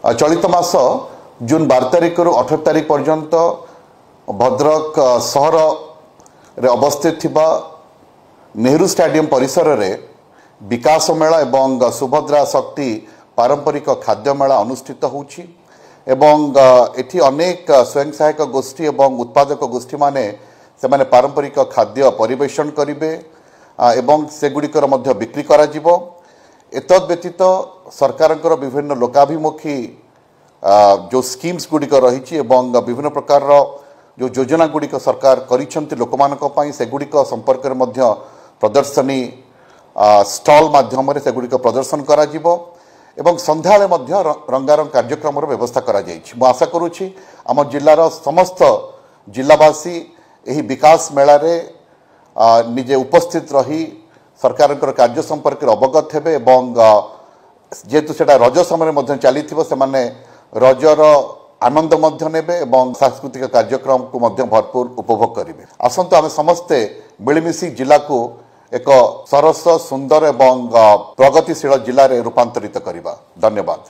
चलित मास जून 12 तारिख रु 18 तारिख पर्यंत भद्रक सहर रे अवस्थित थिबा नेहरू स्टेडियम परिसर रे विकास मेला एवं सुभद्रा शक्ति पारंपरिक खाद्य मेला अनुष्ठित होउछि एवं एठी अनेक स्वयं सहायक गोष्ठी एवं उत्पादक गोष्ठी माने से पारंपरिक खाद्य परिवेषण करिवे एवं सेगुड़िकर मध्य बिक्री करा जिवो। एतद व्यतीत सरकारଙ୍କର विभिन्न लोकाभिमुखी जो स्कीम्स गुड़िक रही विभिन्न प्रकार जो योजना गुड़िक सरकार करिसेंति लोकमानक पई सेगुड़िक संपर्क में मध्य प्रदर्शनी स्टॉल माध्यम से सेगुड़िक प्रदर्शन करा जिवो एवं संध्याले मध्य रंगारंग कार्यक्रम व्यवस्था करा जायछि। मु आशा करूछि आम जिल्लार समस्त जिलावासी एही विकास मेला रे निजे उपस्थित रही सरकार कार्य संपर्क अवगत हेबे एवं जेहेतु सेटा रज समय चली से रजर आनंद नेबे एवं सांस्कृतिक कार्यक्रम को भरपूर उपभोग करेंगे। आसंतु आम समस्ते मिलमिशी जिला को एक सरस सुंदर एवं प्रगतिशील जिले में रूपांतरित करवा। धन्यवाद।